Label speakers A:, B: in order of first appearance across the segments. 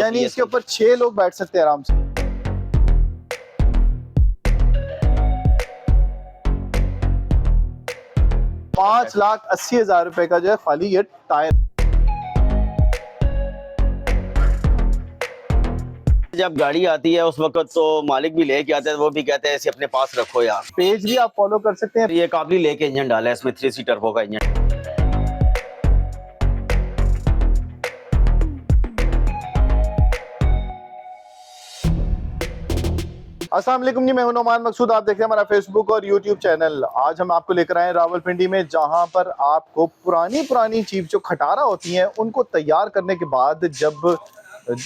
A: यानी इसके ऊपर 6 लोग बैठ सकते हैं आराम से। ₹5,80,000 का जो है खाली ये टायर।
B: जब गाड़ी आती है उस वक्त तो मालिक भी लेके आता है, वो भी कहते हैं इसे अपने पास रखो यार।
A: पेज भी आप फॉलो कर सकते हैं।
B: ये काबली लेके इंजन डाला है, इसमें 3C टर्बो का इंजन।
A: अस्सलाम वालेकुम जी, मैं हूं नौमान मकसूद। आप देख रहे हैं हमारा फेसबुक और यूट्यूब चैनल। आज हम आपको लेकर आए रावलपिंडी में, जहां पर आपको पुरानी चीज जो खटारा होती हैं उनको तैयार करने के बाद जब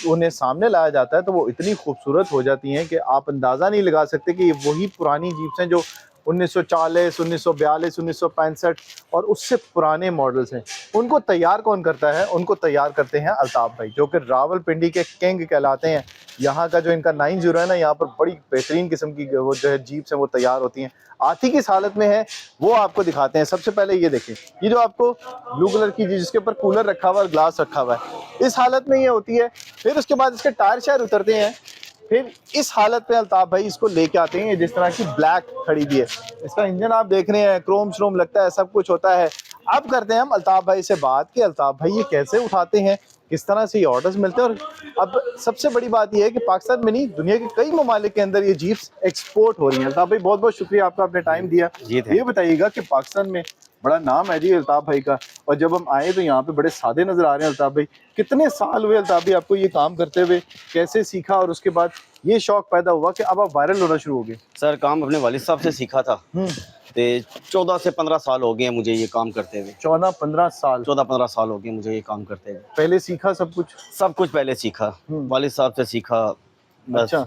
A: उन्हें सामने लाया जाता है तो वो इतनी खूबसूरत हो जाती हैं कि आप अंदाज़ा नहीं लगा सकते कि ये वही पुरानी जीप्स हैं जो 1940, 1942, 1965 और उससे पुराने मॉडल्स हैं। उनको तैयार कौन करता है? उनको तैयार करते हैं अल्ताफ भाई, जो कि रावलपिंडी के किंग कहलाते हैं। यहाँ का जो इनका 90 है ना, यहाँ पर बड़ी बेहतरीन किस्म की वो जो है जीप्स हैं वो तैयार होती हैं। आती किस हालत में है वो आपको दिखाते हैं। सबसे पहले ये देखें, ये जो आपको ब्लू कलर की जिसके ऊपर कूलर रखा हुआ है, ग्लास रखा हुआ है, इस हालत में ये होती है। फिर उसके बाद इसके टायर शायर उतरते हैं। फिर इस हालत पे अल्ताफ भाई इसको लेके आते हैं। जिस तरह की ब्लैक खड़ी दी है, इसका इंजन आप देख रहे हैं, क्रोम श्रोम लगता है, सब कुछ होता है। अब करते हैं हम अल्ताफ भाई से बात कि अल्ताफ भाई ये कैसे उठाते हैं, किस तरह से ये ऑर्डर्स मिलते हैं। और अब सबसे बड़ी बात ये है कि पाकिस्तान में नहीं, दुनिया के कई ममालिक के अंदर ये जीप्स एक्सपोर्ट हो रही हैं। अल्ताफ भाई बहुत बहुत शुक्रिया आपका, आपने टाइम दिया। ये बताइएगा कि पाकिस्तान में बड़ा नाम है जी अल्ताफ भाई का, और जब हम आए तो यहाँ पे बड़े सादे नजर आ रहे हैं। अल्ताफ भाई कितने साल हुए अल्ताफ भाई आपको ये काम करते हुए? कैसे सीखा और उसके बाद ये शौक पैदा हुआ कि अब आप वायरल होना शुरू हो गए?
B: सर काम अपने वालिद साहब से सीखा था। 14 से 15 साल हो गए हैं मुझे ये काम करते हुए।
A: 14-15 साल?
B: 14-15 साल हो गए मुझे ये काम करते हुए।
A: पहले सीखा सब कुछ
B: पहले सीखा, वालिद साहब से सीखा बस।
A: अच्छा।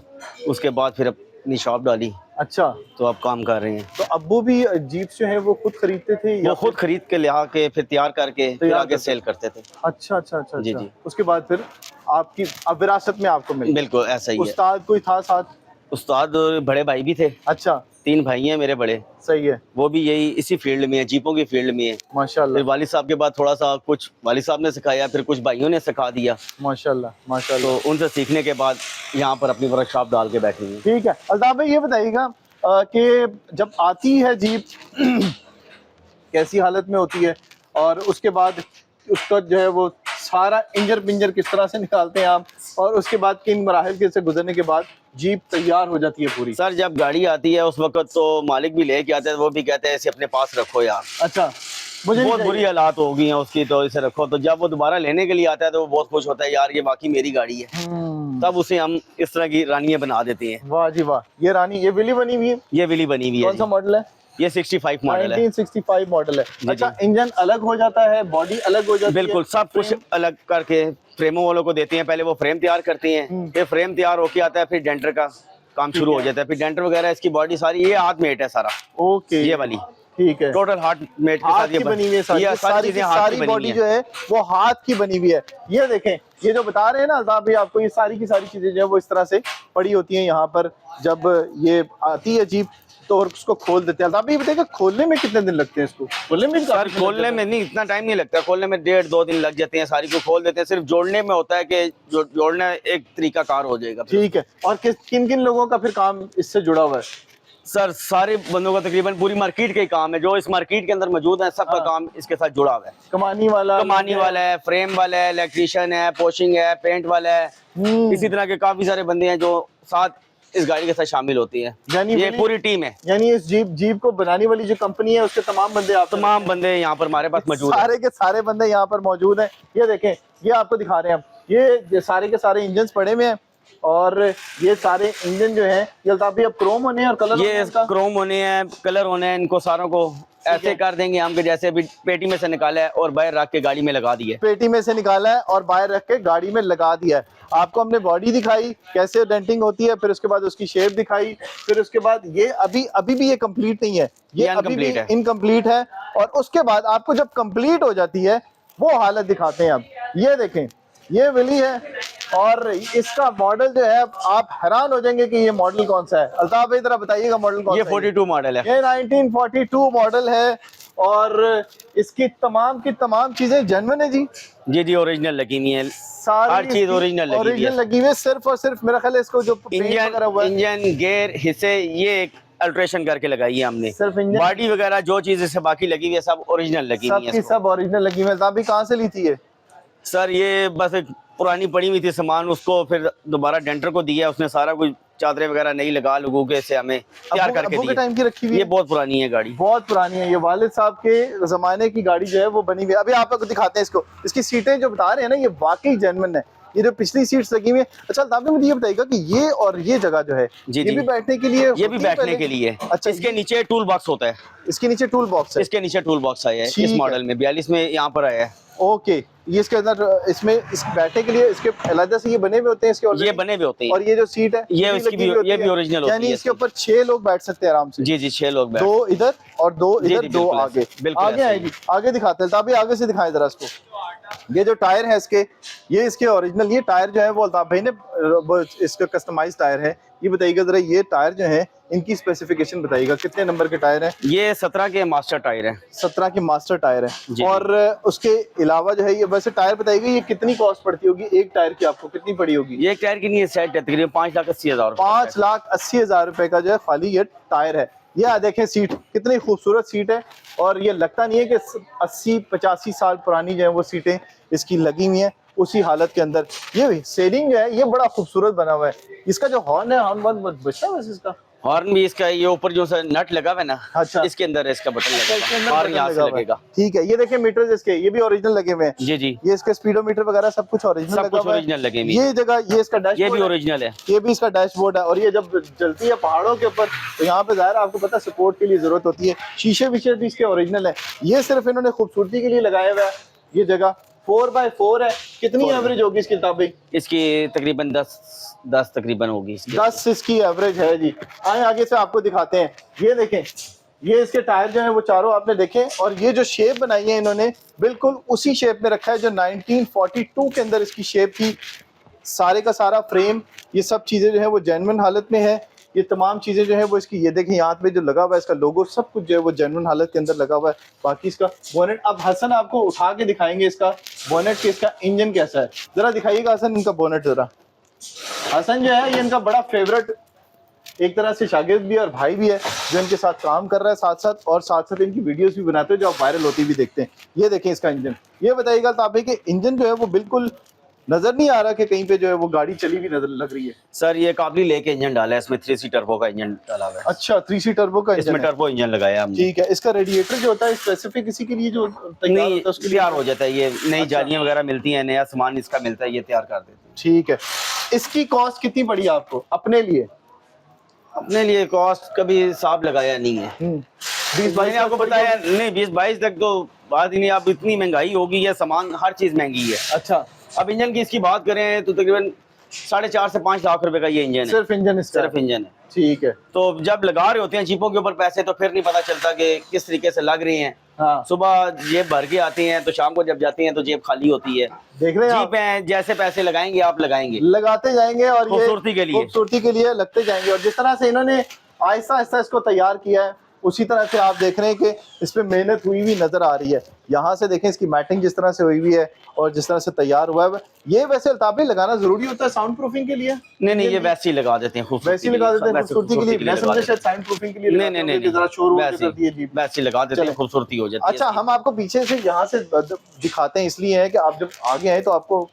B: उसके बाद फिर अपनी शॉप डाली।
A: अच्छा,
B: तो अब काम कर रहे हैं।
A: तो अब्बू भी जीप्स जो है वो खुद खरीदते थे या
B: वो खुद खरीद के ला के फिर तैयार करके फिर आगे सेल करते थे।
A: अच्छा अच्छा अच्छा
B: जी
A: अच्छा।
B: जी।
A: उसके बाद फिर आपकी अब विरासत में आपको मिल?
B: बिल्कुल ऐसा ही है।
A: उस्ताद कोई था साथ?
B: उस्ताद बड़े भाई भी थे।
A: अच्छा,
B: 3 भाई हैं मेरे बड़े।
A: सही है।
B: वो भी यही इसी फील्ड में है, जीपों की फील्ड में है।
A: माशाल्लाह।
B: फिर वालिद साहब के बाद थोड़ा सा कुछ वालिद साहब ने सिखाया, फिर कुछ भाइयों ने सिखा दिया।
A: माशाल्लाह माशाल्लाह।
B: तो उनसे सीखने के बाद यहाँ पर अपनी वर्कशॉप डाल के बैठे हैं।
A: ठीक है अल्ताफ भाई, ये बताइएगा कि जब आती है जीप कैसी हालत में होती है, और उसके बाद उसका जो है वो सारा इंजर पिंजर किस तरह से निकालते हैं आप, और उसके बाद किन मराहिल से गुजरने के बाद जीप तैयार हो जाती है पूरी?
B: सर जब गाड़ी आती है उस वक्त तो मालिक भी लेके आता है, वो भी कहते हैं इसे अपने पास रखो यार।
A: अच्छा, मुझे
B: बहुत बुरी हालात हो गई हैं उसकी, तो इसे रखो। तो जब वो दोबारा लेने के लिए आता है तो वो बहुत खुश होता है, यार ये बाकी मेरी गाड़ी है। तब उसे हम इस तरह की रानियां बना देते हैं।
A: वाह जी वाह। ये रानी, ये विली बनी हुई है?
B: ये विली बनी हुई है।
A: कौन सा मॉडल है?
B: ये 65 मॉडल है।
A: 1965 मॉडल है। अच्छा, इंजन अलग हो जाता है, बॉडी अलग हो जाती है?
B: बिल्कुल, सब कुछ अलग करके फ्रेमों वालों को देते हैं। पहले वो फ्रेम तैयार करते हैं, फिर फ्रेम तैयार होके आता है, फिर डेंटर का काम शुरू हो जाता है। फिर डेंटर वगैरह इसकी बॉडी सारी ये हाथ मेट है सारा।
A: ओके,
B: ये वाली
A: ठीक है,
B: टोटल हाथ मेट के साथ ये
A: बनी हुई है। सारी बॉडी जो है वो हाथ की बनी हुई है। ये देखें, ये जो बता रहे हैं ना अल्ताफ भाई आपको, ये सारी की सारी चीजें जो है वो इस तरह से पड़ी होती हैं यहाँ पर। जब ये आती है जीप तो और उसको खोल देते हैं। अल्ताफ भाई बताइएगा खोलने में कितने दिन लगते हैं इसको? खोलने में
B: सर खोलने में नहीं इतना टाइम नहीं लगता, खोलने में 1.5-2 दिन लग जाते हैं। सारी को खोल देते हैं, सिर्फ जोड़ने में होता है कि जोड़ना एक तरीका कार हो जाएगा।
A: ठीक है, और किन किन लोगों का फिर काम इससे जुड़ा हुआ है?
B: सर सारे बंदों का तकरीबन पूरी मार्केट का ही काम है, जो इस मार्केट के अंदर मौजूद है सबका काम इसके साथ जुड़ा हुआ है।
A: कमानी वाला
B: है, फ्रेम वाला है, इलेक्ट्रीशियन है, पोशिंग है, पेंट वाला है, इसी तरह के काफी सारे बंदे हैं जो साथ इस गाड़ी के साथ शामिल होती है।
A: यानी
B: ये पूरी टीम है।
A: यानी इस जीप को बनाने वाली जो कंपनी है उसके तमाम बंदे
B: यहाँ पर हमारे पास मौजूद
A: सारे के सारे बंदे यहाँ पर मौजूद हैं। ये देखें, ये आपको दिखा रहे हैं हम, ये सारे के सारे इंजन पड़े हुए हैं, और ये सारे इंजन जो हैं ये अल्ताफ भाई अब क्रोम होने हैं और कलर,
B: ये क्रोम होने हैं, कलर होने हैं। इनको सारों को ऐसे कर देंगे हम कि जैसे अभी पेटी में से निकाला है और बाहर रख के गाड़ी में लगा दिया है।
A: पेटी में से निकाला है और बाहर रख के गाड़ी में लगा दिया है। आपको हमने बॉडी दिखाई कैसे डेंटिंग होती है, फिर उसके बाद उसकी शेप दिखाई, फिर उसके बाद ये अभी भी ये कंप्लीट नहीं है, ये अभी भी इनकम्प्लीट है। और उसके बाद आपको जब कंप्लीट हो जाती है वो हालत दिखाते हैं। अब ये देखें, ये विली है और इसका मॉडल जो है आप हैरान हो जाएंगे कि ये मॉडल कौन सा है। अल्ताफ भाई जरा बताइएगा मॉडल कौन सा है?
B: ये 42 मॉडल है।
A: ये 1942 मॉडल है, और इसकी तमाम की तमाम चीजें जेन्युइन है जी?
B: जी ओरिजिनल लगी हुई है। हर चीज ओरिजिनल लगी हुई
A: ओरिजिनल
B: है।
A: लगी हुई है, सिर्फ और सिर्फ मेरा ख्याल है इसको जो पेंट वगैरह हुआ है
B: इंजन गियर हिस्से ये अल्ट्रेशन करके लगाई है हमने।
A: सिर्फ इंजन,
B: बॉडी वगैरह जो चीज इससे बाकी लगी हुई है सब ओरिजिनल लगी हुई
A: सब
B: है
A: की
B: इसको।
A: सब ओरिजिनल लगी हुई है। अभी कहाँ से ली थी ये?
B: सर ये बस एक पुरानी पड़ी हुई थी सामान, उसको फिर दोबारा डेंटर को दिया, उसने सारा कुछ चादरें वगैरह नहीं लगा लगू के से हमें तैयार करके
A: अब्बू के
B: दी।
A: टाइम की रखी हुई
B: ये
A: है,
B: बहुत पुरानी है गाड़ी।
A: बहुत पुरानी है, ये वालिद साहब के जमाने की गाड़ी जो है वो बनी हुई है। अभी आप लोग दिखाते हैं इसको, इसकी सीटें जो बता रहे हैं ना ये वाकई जेन्युइन है। ये जो पिछली सीट्स लगी हुई है, अच्छा अल्ताफ भाई मुझे ये बताइएगा कि ये और ये जगह जो है
B: जी,
A: ये
B: जी।
A: भी बैठने के लिए
B: ये भी
A: होती है
B: बैठने
A: पहले?
B: के लिए।
A: अच्छा,
B: इसके नीचे टूल बॉक्स होता है।
A: इसके नीचे टूल बॉक्स है।
B: इसके नीचे टूल बॉक्स आया है
A: ठीक
B: इस
A: है।
B: मॉडल में 42 में यहाँ पर आया है।
A: ओके, ये इसके अंदर इसमें इस बैठने के लिए इसके अलग से ये बने हुए होते हैं इसके
B: ये
A: already?
B: बने हुए होते हैं।
A: और ये जो सीट है
B: ये
A: भी
B: इसकी
A: लगी हुई होती
B: ये भी
A: है।
B: ओरिजिनल होती
A: यानी
B: है
A: इसके ऊपर 6 लोग बैठ सकते हैं आराम से।
B: जी जी 6 लोग बैठ।
A: 2 इधर और 2
B: जी,
A: इधर,
B: जी,
A: 2
B: बिल्कुल
A: आगे।
B: ऐसे, बिल्कुल
A: आगे
B: ऐसे ही।
A: आएगी, आगे दिखाते हैं तभी आगे से दिखाएं जरा इसको। ये जो टायर है इसके, ये इसके ओरिजिनल, ये टायर जो है वो अल्ताफ भाई ने इसका कस्टमाइज टायर है। ये बताइएगा जरा, ये टायर जो है इनकी स्पेसिफिकेशन बताइएगा, कितने नंबर के टायर हैं?
B: ये 17 के मास्टर टायर है।
A: 17 के मास्टर टायर
B: जी,
A: है। और उसके अलावा जो है ये वैसे टायर बताइएगा ये कितनी कॉस्ट पड़ती होगी एक टायर की, आपको कितनी पड़ी होगी?
B: ये एक टायर की नहीं है, सेट है तकरीबन 5,80,000।
A: 5,80,000 रुपए का जो है खाली ये टायर है। ये देखें सीट, कितनी खूबसूरत सीट है और ये लगता नहीं है कि 80-85 साल पुरानी जो है वो सीटें इसकी लगी हुई हैं उसी हालत के अंदर। ये सेलिंग जो है ये बड़ा खूबसूरत बना हुआ है। इसका जो हॉर्न है, हॉर्न बचता है वैसे इसका?
B: हॉर्न भी इसका ये ऊपर जो सा नट लगा हुआ है ना,
A: अच्छा।
B: इसके अंदर इसका बटन
A: इसके
B: लगेगा,
A: अंदर
B: हॉर्न
A: बटन
B: यहाँ से
A: लगा हुआ है।
B: लगेगा।
A: ठीक है, ये देखें मीटर्स इसके, ये भी ओरिजिनल लगे हुए हैं।
B: जी जी
A: ये इसके स्पीडोमीटर वगैरह सब कुछ ओरिजिनल
B: सब
A: लगा
B: कुछ
A: हुआ है।
B: ओरिजिनल लगे हुए हैं।
A: ये जगह, ये इसका
B: ये
A: डैशबोर्ड
B: भी
A: है।
B: ओरिजिनल है।
A: ये भी इसका डैशबोर्ड है। और ये जब चलती है पहाड़ों के ऊपर तो यहाँ पे ज़ाहिर है आपको पता है सपोर्ट के लिए जरूरत होती है। शीशे विशे भी इसके ओरिजिनल है। ये सिर्फ इन्होंने खूबसूरती के लिए लगाया हुआ है। ये जगह 4x4 है। कितनी एवरेज होगी इसकी किताबें?
B: इसकी तकरीबन 10 तकरीबन होगी इसकी।
A: 10 इसकी एवरेज है जी। आए आगे से आपको दिखाते हैं। ये देखें, ये इसके टायर जो है वो चारों आपने देखे, और ये जो शेप बनाई है इन्होंने बिल्कुल उसी शेप में रखा है जो 1942 के अंदर इसकी शेप थी। सारे का सारा फ्रेम, ये सब चीजें जो है वो जेन्युइन हालत में है। ये तमाम चीजें जो है वो इसकी, ये देखें यहाँ पे जो लगा हुआ है इसका लोगो, सब कुछ जो है वो जेन्युइन हालत के अंदर लगा हुआ है। बाकी इसका बोनेट अब हसन आपको उठा के दिखाएंगे इसका बोनेट के, इसका इंजन कैसा है जरा दिखाइएगा हसन इनका बोनेट जरा। हसन जो है ये इनका बड़ा फेवरेट एक तरह से शागिर्द भी है और भाई भी है जो इनके साथ काम कर रहा है साथ साथ, और साथ साथ इनकी वीडियोस भी बनाते हैं जो आप वायरल होती भी देखते हैं। ये देखें इसका इंजन। ये बताइएगा तो आप कि इंजन जो है वो बिल्कुल नजर नहीं आ रहा कि कहीं पे जो है वो गाड़ी चली भी नजर लग रही है।
B: सर ये काबली लेके इंजन डाला है, इसमें 3C टर्बो का इंजन डाला हुआ है।
A: अच्छा, 3C टर्बो का इंजन
B: इसमें
A: है।
B: टर्बो इंजन लगाया हमने।
A: ठीक है। इसका रेडिएटर जो होता है स्पेसिफिक इसी के लिए जो तैयार
B: नहीं
A: होता है उसके लिए
B: तैयार हो जाता है, ये नई
A: अच्छा।
B: जालियां वगैरह मिलती हैं, नया सामान इसका मिलता है, ये तैयार कर देते हैं।
A: ठीक है। इसकी कॉस्ट कितनी पड़ी आपको अपने लिए?
B: अपने लिए कॉस्ट कभी हिसाब लगाया नहीं है।
A: 20-22
B: मैंने आपको बताया नहीं, 20-22 तक तो बात ही नहीं। अब इतनी महंगाई होगी है, सामान हर चीज महंगी है।
A: अच्छा,
B: अब इंजन की इसकी बात करें तो तकरीबन 4.5 से 5 लाख रुपए का ये इंजन है।
A: सिर्फ इंजन इसका?
B: सिर्फ इंजन है।
A: ठीक है।
B: तो जब लगा रहे होते हैं जीपों के ऊपर पैसे तो फिर नहीं पता चलता कि किस तरीके से लग रहे हैं।
A: हाँ,
B: सुबह जेब भर के आती हैं तो शाम को जब जाती हैं तो जेब खाली होती है।
A: देख रहे हैं आप?
B: जीप है, जैसे पैसे लगाएंगे आप लगाएंगे
A: लगाते जाएंगे और ये
B: खूबसूरती के लिए।
A: खूबसूरती के लिए लगते जाएंगे। और जिस तरह से इन्होंने आहिस्ता आहिस्ता इसको तैयार किया है उसी तरह से आप देख रहे हैं कि इस पे मेहनत हुई हुई नजर आ रही है। यहाँ से देखें इसकी मैटिंग जिस तरह से हुई हुई है और जिस तरह से तैयार हुआ है। ये वैसे अल्ताफ भाई लगाना जरूरी होता है साउंड प्रूफिंग के लिए?
B: नहीं ये वैसे ही लगा देते हैं, खूबसूरती
A: वैसे ही लगा देते हैं खूबसूरती के लिए? मैं
B: लगा
A: समझा
B: देते
A: शायद साउंड प्रूफिंग के लिए
B: हैं।
A: लगाते
B: नहीं
A: होंगे कि जरा शोर वोर
B: वैसे
A: करती है जी।
B: वैसे ही लगा देते हैं,
A: चलें।
B: खूबसूरती हो जाती है।
A: अच्छा, हम आपको पीछे से यहाँ से दिखाते हैं इसलिए है कि आप जब आगे आए तो आपको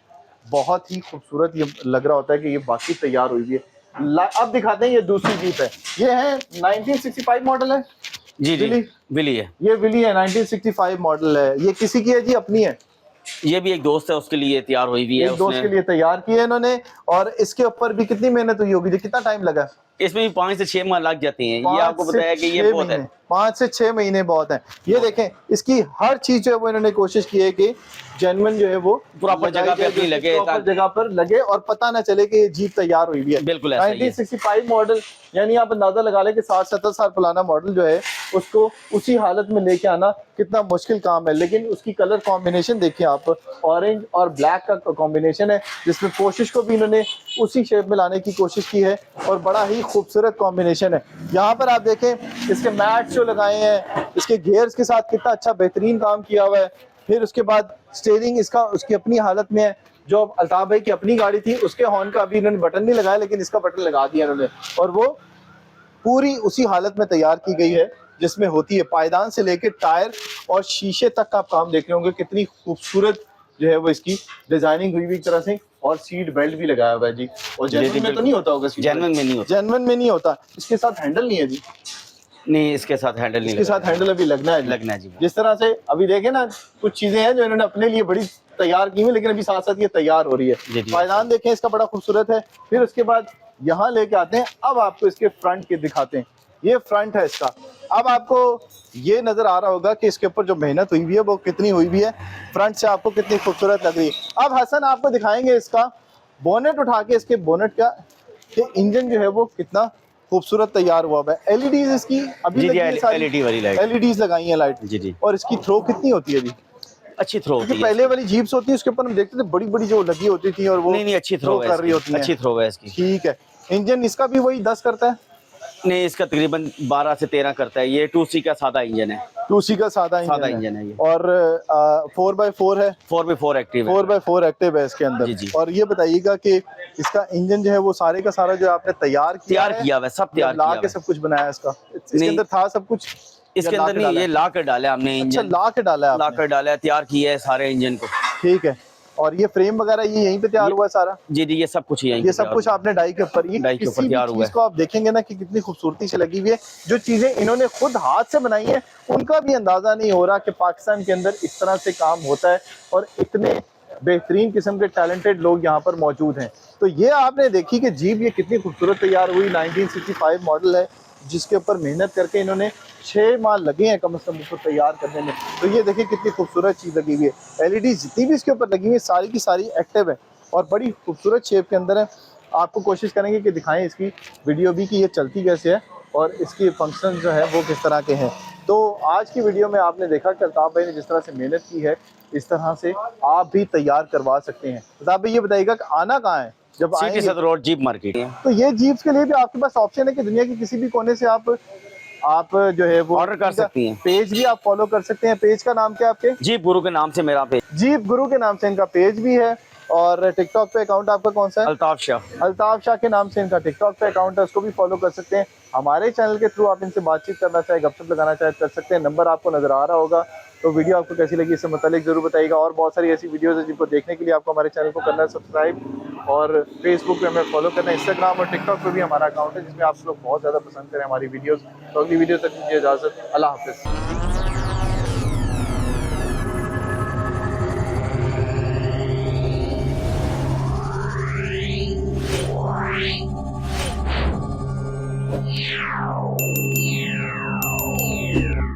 A: बहुत ही खूबसूरत ये लग रहा होता है कि ये बाकी तैयार हुई है। अब दिखाते हैं ये दूसरी जीप है। ये है 1965 मॉडल है
B: जी
A: विली?
B: विली है।
A: ये विली है, 1965 मॉडल है। ये किसी की है जी? अपनी है?
B: ये भी एक दोस्त है, उसके लिए तैयार हुई हुई है।
A: एक दोस्त के लिए तैयार की है इन्होंने। और इसके ऊपर भी कितनी मेहनत हुई होगी जी? कितना टाइम लगा?
B: इसमें भी 5 से 6 माह लग जाते हैं। ये आपको बताया कि ये बहुत है।
A: 5 से 6 महीने बहुत है। ये देखें इसकी हर चीज जो है वो इन्होंने कोशिश की है कि जेन्युइन जो है वो
B: प्रॉपर जगह पे अपनी लगे,
A: प्रॉपर जगह पर लगे और पता ना चले कि ये जीप तैयार हुई भी है।
B: बिल्कुल ऐसा ही है।
A: 1965 मॉडल, यानी आप अंदाजा लगा लें कि 60-70 साल पुराना मॉडल जो है उसको उसी हालत में लेके आना कितना मुश्किल काम है। लेकिन उसकी कलर कॉम्बिनेशन देखिए आप, ऑरेंज और ब्लैक का कॉम्बिनेशन है जिसमें कोशिश को भी इन्होंने उसी शेप में लाने की कोशिश की है और बड़ा ही खूबसूरत कॉम्बिनेशन है। यहाँ पर आप देखें इसके मैट जो लगाए हैं, इसके गियर्स के साथ कितना अच्छा बेहतरीन काम किया हुआ है। फिर उसके बाद स्टीयरिंग इसका उसकी अपनी हालत में है। जो अल्ताफ भाई की अपनी गाड़ी थी उसके हॉर्न का अभी इन्होंने बटन नहीं लगाया, लेकिन इसका बटन लगा दिया इन्होंने, और वो पूरी उसी हालत में तैयार की गई है जिसमें होती है। पायदान से लेकर टायर और शीशे तक का आप काम देख रहे होंगे, कितनी खूबसूरत जो है वो इसकी डिजाइनिंग हुई हुई एक तरह से, और सीट बेल्ट भी लगाया हुआ है जी। और जेन्युइन में तो नहीं होता होगा,
B: जेन्युइन में नहीं होता,
A: जेन्युइन में नहीं होता। इसके साथ हैंडल नहीं है जी,
B: नहीं इसके साथ हैंडल नहीं,
A: इसके साथ हैंडल अभी लगना है
B: जी।
A: जिस तरह से अभी देखे ना, कुछ चीजें हैं जो इन्होंने अपने लिए बड़ी तैयार की हुई, लेकिन अभी साथ साथ ये तैयार हो रही है। पायदान देखें इसका बड़ा खूबसूरत है। फिर उसके बाद यहाँ लेके आते हैं, अब आपको इसके फ्रंट के दिखाते हैं। ये फ्रंट है इसका। अब आपको ये नजर आ रहा होगा कि इसके ऊपर जो मेहनत हुई हुई है वो कितनी हुई हुई है, फ्रंट से आपको कितनी खूबसूरत लग रही है। अब हसन आपको दिखाएंगे इसका बोनेट उठा के, इसके बोनेट का कि इंजन जो है वो कितना खूबसूरत तैयार हुआ है। एलईडीज इसकी अभी
B: एलईडी वाली लाइट,
A: एलईडीज लगाई है लाइट जी। और इसकी थ्रो कितनी होती है जी?
B: अच्छी थ्रो होती है।
A: पहले वाली जीप्स होती है उसके ऊपर हम देखते थे बड़ी बड़ी जो लगी होती थी, और वो
B: नहीं अच्छी थ्रो
A: कर रही होती है,
B: अच्छी थ्रो है इसकी।
A: ठीक है। इंजन इसका भी वही 10 करता है?
B: नहीं, इसका तकरीबन 12 से 13 करता है। ये 2C का सादा इंजन है,
A: 2C का सादा इंजन है ये। और 4x4 है,
B: 4x4 एक्टिव है,
A: 4x4 एक्टिव है इसके अंदर
B: जी।
A: और ये बताइएगा कि इसका इंजन जो है वो सारे का सारा जो आपने तैयार किया
B: हुआ, सब तैयार
A: ला के सब कुछ बनाया इसका? इसके अंदर था सब कुछ?
B: इसके अंदर नहीं, ये ला कर डाला हमने इंजन।
A: अच्छा, ला के डाला है,
B: ला कर डाला है, तैयार किया है सारे इंजन को।
A: ठीक है। और ये फ्रेम वगैरह ये यहीं पे तैयार हुआ है सारा?
B: जी, ये सब कुछ यहीं,
A: ये सब कुछ आपने डाई के ऊपर, ये
B: डाई के ऊपर तैयार हुआ है।
A: इसको आप देखेंगे ना कि कितनी खूबसूरती से लगी हुई है। जो चीजें इन्होंने खुद हाथ से बनाई है उनका भी अंदाजा नहीं हो रहा कि पाकिस्तान के अंदर इस तरह से काम होता है, और इतने बेहतरीन किस्म के टैलेंटेड लोग यहाँ पर मौजूद हैं। तो ये आपने देखी कि जीप ये कितनी खूबसूरत तैयार हुई। 1965 मॉडल है, जिसके ऊपर मेहनत करके इन्होंने 6 माह लगे हैं कम से कम उसको तैयार करने में। तो ये देखिए कितनी खूबसूरत चीज़ लगी हुई है। एलईडी जितनी भी इसके ऊपर लगी हुई है सारी की सारी एक्टिव है और बड़ी खूबसूरत शेप के अंदर है। आपको कोशिश करेंगे कि दिखाएं इसकी वीडियो भी कि ये चलती कैसे है और इसकी फंक्शन जो है वो किस तरह के हैं। तो आज की वीडियो में आपने देखा कि अल्ताफ भाई ने जिस तरह से मेहनत की है, इस तरह से आप भी तैयार करवा सकते हैं। अल्ताफ भाई ये बताइएगा कि आना कहाँ है जब आएंगे?
B: Road jeep market.
A: तो ये जीप्स के लिए भी आपके पास ऑप्शन है कि दुनिया के किसी भी कोने से आप जो है वो
B: ऑर्डर कर सकती हैं।
A: पेज भी आप फॉलो कर सकते हैं। पेज का नाम क्या है आपके?
B: जीप गुरु के नाम से मेरा पेज,
A: जीप गुरु के नाम से इनका पेज भी है। और टिकटॉक पे अकाउंट आपका कौन सा है?
B: अल्ताफ शाह,
A: अल्ताफ शाह के नाम से इनका टिकटॉक पे अकाउंट है, उसको भी फॉलो कर सकते हैं। हमारे चैनल के थ्रू आप इनसे बातचीत करना चाहे, गपशप लगाना चाहे कर सकते हैं। नंबर आपको नजर आ रहा होगा। तो वीडियो आपको कैसी लगी इससे मुतालिक जरूर बताइएगा। और बहुत सारी ऐसी वीडियोस है जिनको देखने के लिए आपको हमारे चैनल को करना है सब्सक्राइब, और फेसबुक पे हमें फॉलो करना है, इंस्टाग्राम और टिकटॉक पे भी हमारा अकाउंट है जिसमें आप लोग बहुत ज़्यादा पसंद करें हमारी वीडियोज़। तो अगली वीडियो तक दीजिए इजाज़त। अल्लाह हाफिज़।